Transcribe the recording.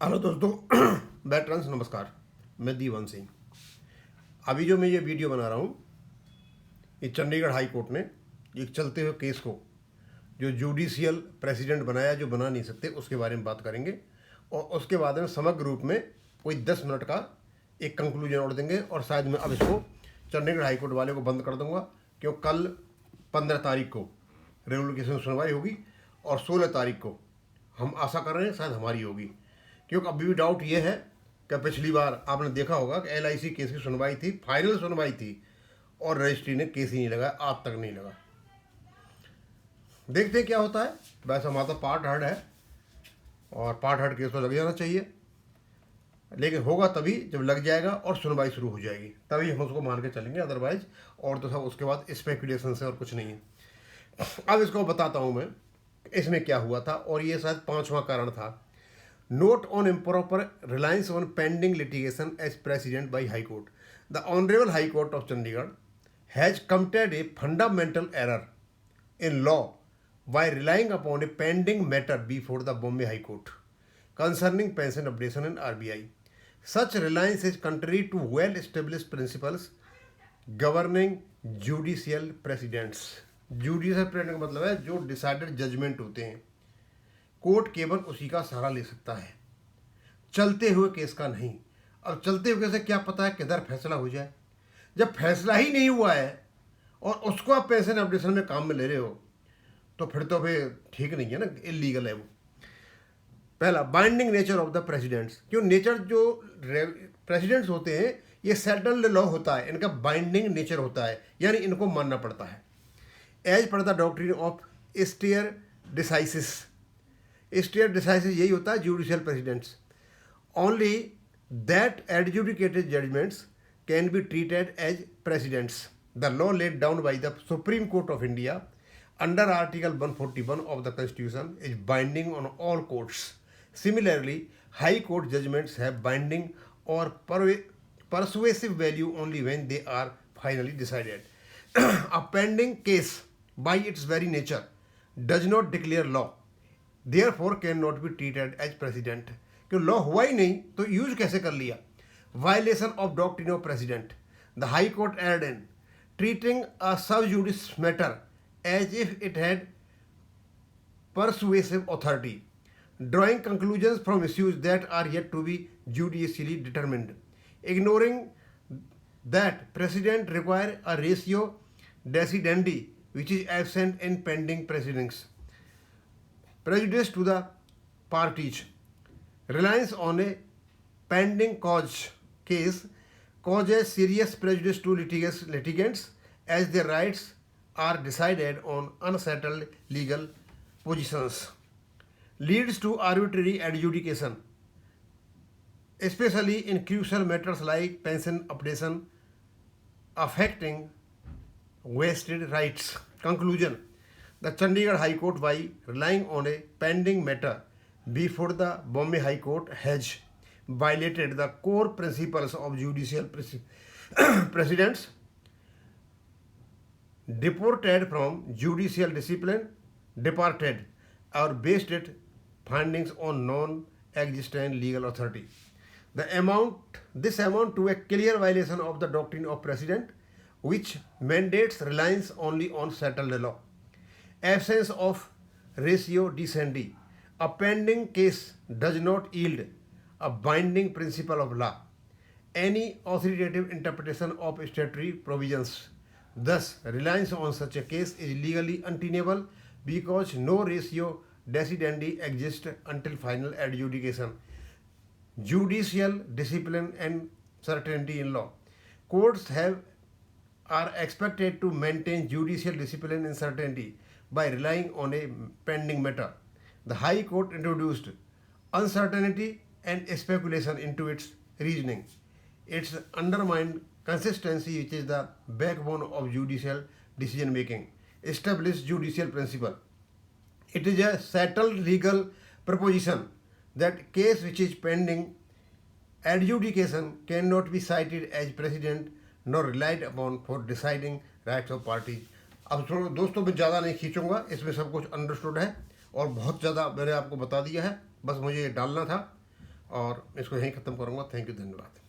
Hello दोस्तों, veterans नमस्कार। मैं दीवन सिंह। अभी जो मैं ये वीडियो बना रहा हूँ, ये चंडीगढ़ हाई कोर्ट ने एक चलते हुए केस को जो जुडिशियल प्रेसिडेंट बनाया जो बना नहीं सकते उसके बारे में बात करेंगे, और उसके बाद में समग्र रूप में कोई 10 मिनट का एक कंक्लूजन और देंगे। और शायद मैं अब इसको चंडीगढ़ हाई कोर्ट वाले को बंद कर दूंगा, क्योंकि कल 15 तारीख को रेगुलर केस में सुनवाई होगी और 16 तारीख को हम आशा कर रहे हैं शायद हमारी होगी। क्योंकि अभी भी डाउट ये है कि पिछली बार आपने देखा होगा कि LIC केस की सुनवाई थी, फाइनल सुनवाई थी, और रजिस्ट्री ने केस ही नहीं लगाया, आज तक नहीं लगा। देखते हैं क्या होता है। वैसे हमारा तो पार्ट हर्ड है और पार्ट हर्ड केस तो लग जाना चाहिए, लेकिन होगा तभी जब लग जाएगा और सुनवाई शुरू हो जाएगी, तभी हम उसको मान के चलेंगे। अदरवाइज और तो सब उसके बाद स्पेकुलेशन से और कुछ नहीं है। अब इसको बताता हूँ मैं इसमें क्या हुआ था, और ये शायद 5वां कारण था। Note on improper reliance on pending litigation as precedent by High Court. The Honorable High Court of Chandigarh has committed a fundamental error in law by relying upon a pending matter before the Bombay High Court concerning pension updation in RBI. Such reliance is contrary to well-established principles governing judicial precedents. Judicial precedent का मतलब है जो decided judgement होते हैं, court केवल उसी का सहारा ले सकता है, चलते हुए केस का नहीं। अब चलते हुए केस से क्या पता है किधर फैसला हो जाए। जब फैसला ही नहीं हुआ है और उसको आप पेंशन अपडेशन में काम में ले रहे हो, तो फिर ठीक नहीं है ना, इलीगल है वो। पहला, binding nature of the precedents. क्यों नेचर जो प्रेसिडेंट्स होते हैं ये सेटल्ड लॉ होता है, इनका बाइंडिंग नेचर होता है, यानी इनको मानना पड़ता है। As per the doctrine of stare decisis. Stare decisis यही होता है judicial precedents. Only that adjudicated judgments can be treated as precedents. The law laid down by the Supreme Court of India under Article 141 of the constitution is binding on all courts. Similarly high court judgments have binding और persuasive value only when they are finally decided. A pending case by its very nature does not declare law, therefore cannot be treated as precedent. क्यों law हुआ ही नहीं तो use कैसे कर लिया। Violation of doctrine of precedent. The high court erred in treating a sub judice matter as if it had persuasive authority, drawing conclusions from issues that are yet to be judicially determined, ignoring that precedent require a ratio decidendi which is absent in pending proceedings. Prejudice to the parties. Reliance on a pending case causes serious prejudice to litigants as their rights are decided on unsettled legal positions. Leads to arbitrary adjudication, especially in crucial matters like pension updation, affecting vested rights. Conclusion: the Chandigarh High Court, by relying on a pending matter before the Bombay High Court, has violated the core principles of judicial precedents, deported from judicial discipline, departed or based its findings on non-existent legal authority. This amount to a clear violation of the doctrine of precedent, which mandates reliance only on settled law. Absence of ratio decidendi. A pending case does not yield a binding principle of law, any authoritative interpretation of statutory provisions. Thus, reliance on such a case is legally untenable because no ratio decidendi exists until final adjudication. Judicial discipline and certainty in law. Courts are expected to maintain judicial discipline and certainty by relying on a pending matter. The High Court introduced uncertainty and speculation into its reasoning. It's undermined consistency, which is the backbone of judicial decision making. Established judicial principle. It is a settled legal proposition that case which is pending adjudication cannot be cited as precedent nor relied upon for deciding rights of parties. अब दोस्तों मैं ज़्यादा नहीं खींचूंगा, इसमें सब कुछ understood है और बहुत ज़्यादा मैंने आपको बता दिया है, बस मुझे ये डालना था। और इसको यहीं ख़त्म करूँगा। थैंक यू, धन्यवाद।